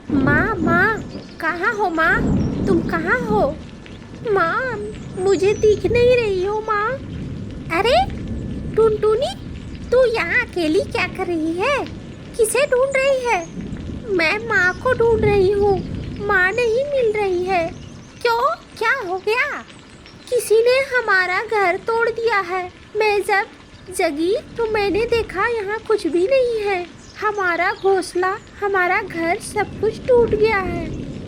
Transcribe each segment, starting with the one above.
माँ माँ, कहाँ हो माँ? तुम कहाँ हो? माँ, मुझे दिख नहीं रही हो माँ। अरे टुनटुनी, तू यहाँ अकेली क्या कर रही है? किसे ढूंढ रही है? मैं माँ को ढूंढ रही हूँ, माँ नहीं मिल रही है। क्यों, क्या हो गया? किसी ने हमारा घर तोड़ दिया है। मैं जब जगी तो मैंने देखा यहाँ कुछ भी नहीं है। हमारा घोंसला, हमारा घर सब कुछ टूट गया है।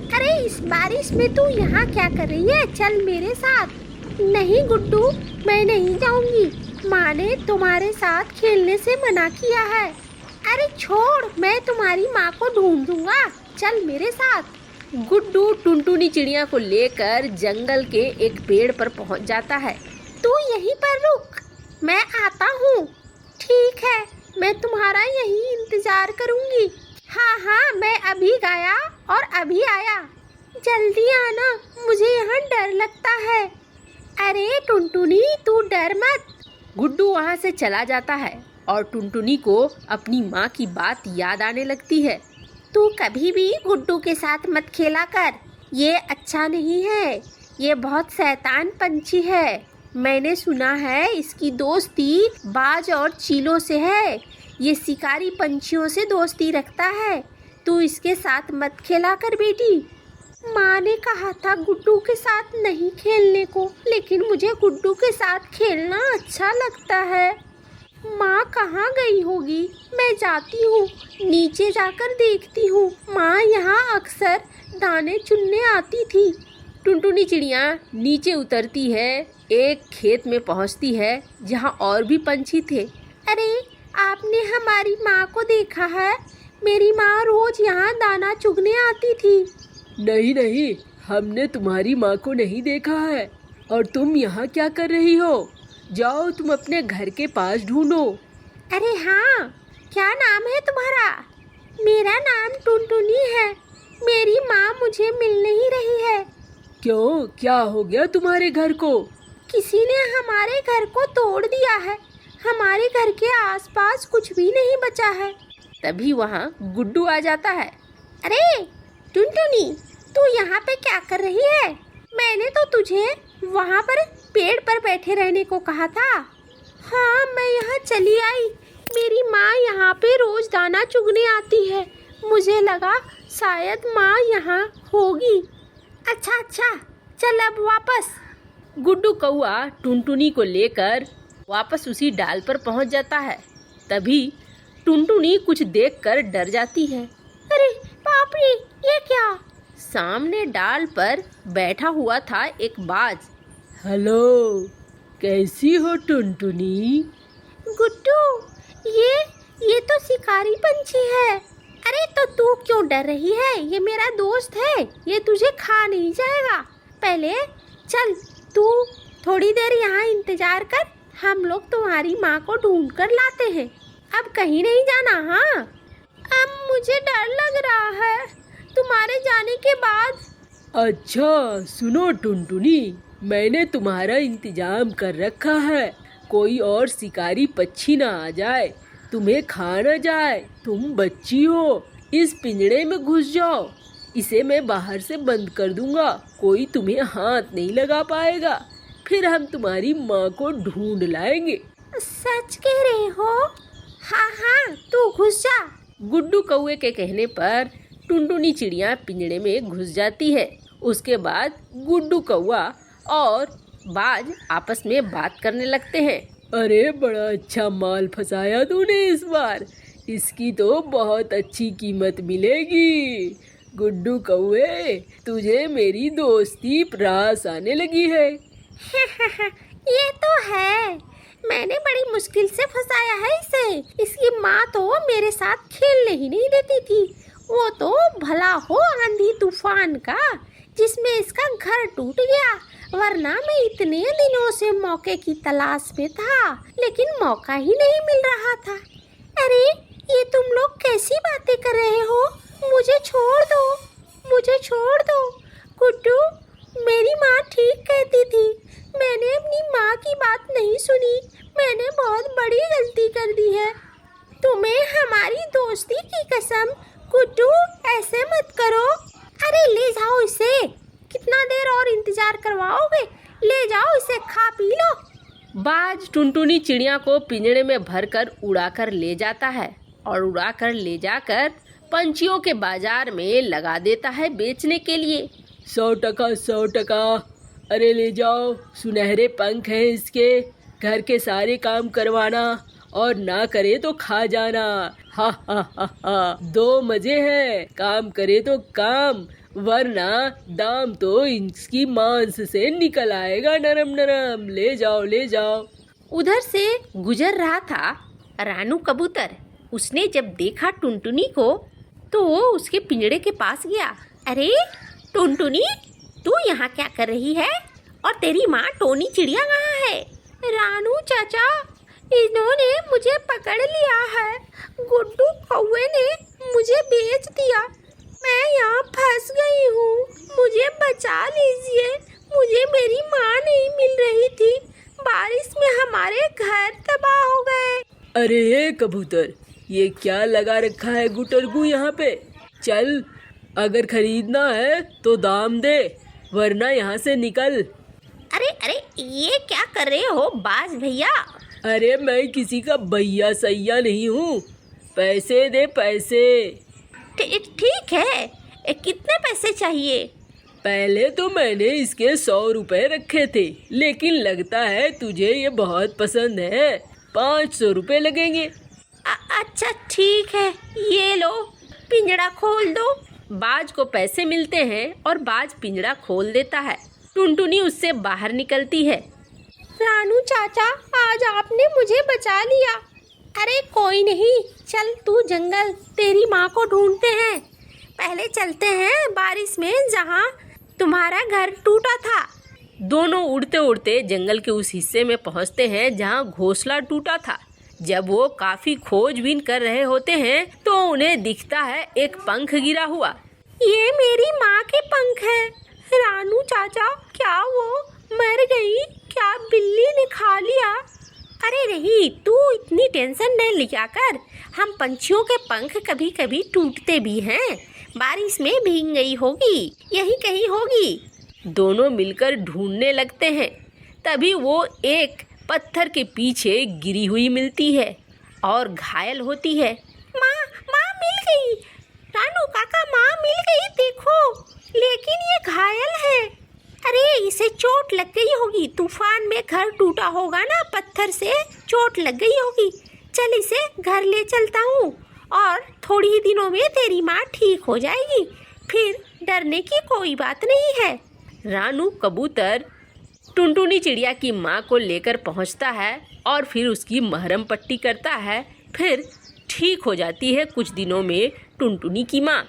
अरे इस बारिश में तू यहाँ क्या कर रही है? चल मेरे साथ। नहीं गुड्डू, मैं नहीं जाऊंगी। माँ ने तुम्हारे साथ खेलने से मना किया है। अरे छोड़, मैं तुम्हारी माँ को ढूंढूंगा। चल मेरे साथ। गुड्डू टुनटुनी चिड़िया को लेकर जंगल के एक पेड़ पर पहुंच जाता है। तू यहीं पर रुक, मैं आता हूँ। ठीक है, मैं तुम्हारा यहीं इंतजार करूँगी। हाँ हाँ, मैं अभी गया और अभी आया। जल्दी आना, मुझे यहाँ डर लगता है। अरे टुनटुनी, तू डर मत। गुड्डू वहाँ से चला जाता है और टुनटुनी को अपनी माँ की बात याद आने लगती है। तू कभी भी गुड्डू के साथ मत खेला कर, ये अच्छा नहीं है। ये बहुत शैतान पंछी है। मैंने सुना है इसकी दोस्ती बाज और चीलों से है। ये शिकारी पंछियों से दोस्ती रखता है। तू इसके साथ मत खेला कर बेटी। माँ ने कहा था गुड्डू के साथ नहीं खेलने को, लेकिन मुझे गुड्डू के साथ खेलना अच्छा लगता है। माँ कहाँ गई होगी? मैं जाती हूँ, नीचे जाकर देखती हूँ। माँ यहाँ अक्सर दाने चुनने आती थी। टुनटुनी चिड़िया नीचे उतरती है, एक खेत में पहुँचती है जहाँ और भी पंछी थे। अरे आपने हमारी माँ को देखा है? मेरी माँ रोज यहाँ दाना चुगने आती थी। नहीं नहीं, हमने तुम्हारी माँ को नहीं देखा है। और तुम यहाँ क्या कर रही हो? जाओ, तुम अपने घर के पास ढूंढो। अरे हाँ, क्या नाम है तुम्हारा? मेरा नाम टुनटुनी है। मेरी माँ मुझे मिल नहीं रही है। क्यों, क्या हो गया तुम्हारे घर को? किसी ने हमारे घर को तोड़ दिया है। हमारे घर के आसपास कुछ भी नहीं बचा है। तभी वहाँ गुड्डू आ जाता है। अरे टुनटुनी, तू यहाँ पे क्या कर रही है? मैंने तो तुझे वहाँ पर पेड़ पर बैठे रहने को कहा था। हाँ, मैं यहाँ चली आई। मेरी माँ यहाँ पे रोज दाना चुगने आती है। मुझे लगा शायद माँ यहाँ होगी। अच्छा अच्छा, चल अब वापस। गुड्डू कौआ टुनटुनी को लेकर वापस उसी डाल पर पहुँच जाता है। तभी टुनटुनी कुछ देखकर डर जाती है। अरे बाप रे, ये क्या? सामने डाल पर बैठा हुआ था एक बाज। हेलो, कैसी हो टुनटुनी? गुड्डू, ये तो शिकारी पंछी है। अरे तो तू क्यों डर रही है? ये मेरा दोस्त है, ये तुझे खा नहीं जाएगा। पहले चल, तू थोड़ी देर यहाँ इंतजार कर। हम लोग तुम्हारी माँ को ढूंढ कर लाते हैं। अब कहीं नहीं जाना। हाँ, अब मुझे डर लग रहा है तुम्हारे जाने के बाद। अच्छा सुनो टुनटुनी, मैंने तुम्हारा इंतजाम कर रखा है। कोई और शिकारी पक्षी ना आ जाए, तुम्हें खा न जाए। तुम बच्ची हो, इस पिंजरे में घुस जाओ। इसे मैं बाहर से बंद कर दूंगा, कोई तुम्हें हाथ नहीं लगा पाएगा। फिर हम तुम्हारी माँ को ढूंढ लाएंगे। सच कह रहे हो? हाँ हाँ, तू घुस जा। गुड्डू कौए के कहने पर टुनटुनी चिड़िया पिंजरे में घुस जाती है। उसके बाद गुड्डू कौआ और बाज आपस में बात करने लगते हैं। अरे बड़ा अच्छा माल फंसाया तूने इस बार। इसकी तो बहुत अच्छी कीमत मिलेगी। गुड्डू कौए, तुझे मेरी दोस्ती रास आने लगी है। ये तो है, मैंने बड़ी मुश्किल से फंसाया है इसे। इसकी माँ तो मेरे साथ खेलने ही नहीं देती थी। वो तो भला हो आंधी तूफान का, जिसमें इसका घर टूट गया। वरना मैं इतने दिनों से मौके की तलाश में था, लेकिन मौका ही नहीं मिल रहा था। अरे ये तुम लोग कैसी बातें कर रहे हो? मुझे छोड़ दो, मुझे छोड़ दो। गुड्डू, मेरी माँ ठीक कहती थी। मैंने अपनी माँ की बात नहीं सुनी। मैंने बहुत बड़ी गलती कर दी है। तुम्हें हमारी दोस्ती की कसम। गुड्डू, ऐसे मत करो। और इंतजार करवाओगे? ले जाओ, इसे खा पी लो। बाज टुनटुनी चिड़िया को पिंजड़े में भरकर उड़ाकर ले जाता है और उड़ाकर ले जाकर पंछियों के बाजार में लगा देता है बेचने के लिए। 100 टका 100 टका, अरे ले जाओ, सुनहरे पंख हैं इसके, घर के सारे काम करवाना और ना करे तो खा जाना। हा हा हा हा, 2 मजे हैं, काम करे तो काम, वरना दाम तो इसकी मांस से निकल आएगा नरम नरम। ले जाओ ले जाओ। उधर से गुजर रहा था रानू कबूतर। उसने जब देखा टुनटुनी को तो वो उसके पिंजड़े के पास गया। अरे टुनटुनी, तू यहाँ क्या कर रही है? और तेरी माँ टोनी चिड़िया कहाँ है? रानू चाचा, इन्होंने मुझे पकड़ लिया है। गुड्डू कौवे ने मुझे बेच दिया। मैं यहाँ फंस गई हूँ, मुझे बचा लीजिए। मुझे मेरी माँ नहीं मिल रही थी, बारिश में हमारे घर तबाह हो गए। अरे ये कबूतर, ये क्या लगा रखा है गुटरगू यहाँ पे? चल, अगर खरीदना है तो दाम दे, वरना यहाँ से निकल। अरे अरे, ये क्या कर रहे हो बाज भैया? अरे मैं किसी का भैया सैया नहीं हूँ, पैसे दे पैसे। ठीक है, कितने पैसे चाहिए? पहले तो मैंने इसके 100 रुपए रखे थे, लेकिन लगता है तुझे ये बहुत पसंद है, 500 रुपए लगेंगे। अच्छा ठीक है, ये लो, पिंजड़ा खोल दो। बाज को पैसे मिलते हैं और बाज पिंजड़ा खोल देता है। टुनटुनी उससे बाहर निकलती है। रानू चाचा, आज आपने मुझे बचा लिया। अरे कोई नहीं, चल तू जंगल, तेरी माँ को ढूंढते हैं। पहले चलते हैं बारिश में जहाँ तुम्हारा घर टूटा था। दोनों उड़ते उड़ते जंगल के उस हिस्से में पहुँचते हैं जहाँ घोंसला टूटा था। जब वो काफी खोजबीन कर रहे होते हैं तो उन्हें दिखता है एक पंख गिरा हुआ। ये मेरी माँ के पंख है। रानू चाचा, क्या वो मर गई? क्या बिल्ली ने खा लिया? अरे नहीं, तू इतनी टेंशन न लिया कर। हम पंछियों के पंख कभी कभी टूटते भी हैं। बारिश में भीग गई होगी, यही कहीं होगी। दोनों मिलकर ढूंढने लगते हैं। तभी वो एक पत्थर के पीछे गिरी हुई मिलती है और घायल होती है। माँ मिल गई। रानू काका, माँ मिल गई, देखो। लेकिन ये घायल है। अरे इसे चोट लग गई होगी, तूफान में घर टूटा होगा ना, पत्थर से चोट लग गई होगी। चल इसे घर ले चलता हूँ और थोड़ी ही दिनों में तेरी माँ ठीक हो जाएगी, फिर डरने की कोई बात नहीं है। रानू कबूतर टुनटुनी चिड़िया की माँ को लेकर पहुँचता है और फिर उसकी मरहम पट्टी करता है। फिर ठीक हो जाती है कुछ दिनों में टुनटुनी की माँ।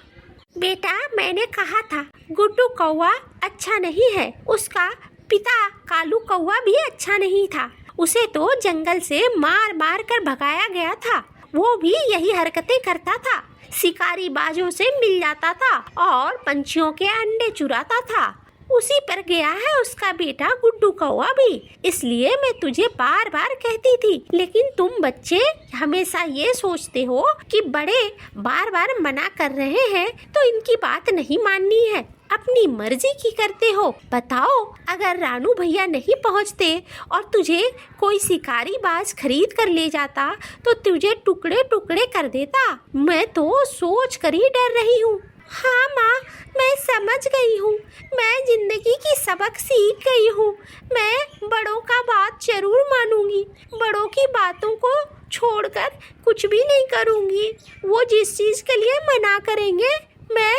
बेटा, मैंने कहा था गुड्डू कौवा अच्छा नहीं है। उसका पिता कालू कौवा भी अच्छा नहीं था। उसे तो जंगल से मार मार कर भगाया गया था। वो भी यही हरकतें करता था, शिकारी बाजों से मिल जाता था और पंछियों के अंडे चुराता था। उसी पर गया है उसका बेटा गुड्डू कौवा भी। इसलिए मैं तुझे बार बार कहती थी, लेकिन तुम बच्चे हमेशा ये सोचते हो कि बड़े बार बार मना कर रहे हैं तो इनकी बात नहीं माननी है, अपनी मर्जी की करते हो। बताओ, अगर रानू भैया नहीं पहुँचते और तुझे कोई शिकारी बाज खरीद कर ले जाता तो तुझे टुकड़े टुकड़े कर देता। मैं तो सोच कर ही डर रही हूँ। हाँ माँ, मैं समझ गई हूँ। मैं जिंदगी की सबक सीख गई हूँ। मैं बड़ों का बात जरूर मानूंगी। बड़ों की बातों को छोड़कर कुछ भी नहीं करूँगी। वो जिस चीज़ के लिए मना करेंगे मैं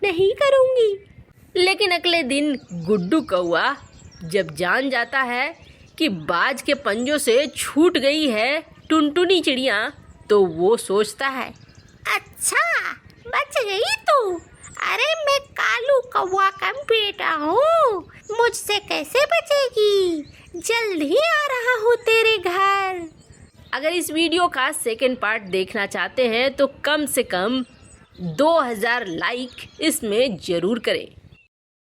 नहीं करूँगी। लेकिन अगले दिन गुड्डू कौवा जब जान जाता है कि बाज के पंजों से छूट गई है टुनटुनी चिड़िया, तो वो सोचता है, अच्छा बच गई तू। अरे मैं कालू कौवा का बेटा हूँ, मुझसे कैसे बचेगी? जल्द ही आ रहा हूँ तेरे घर। अगर इस वीडियो का सेकंड पार्ट देखना चाहते हैं तो कम से कम 2000 लाइक इसमें ज़रूर करें।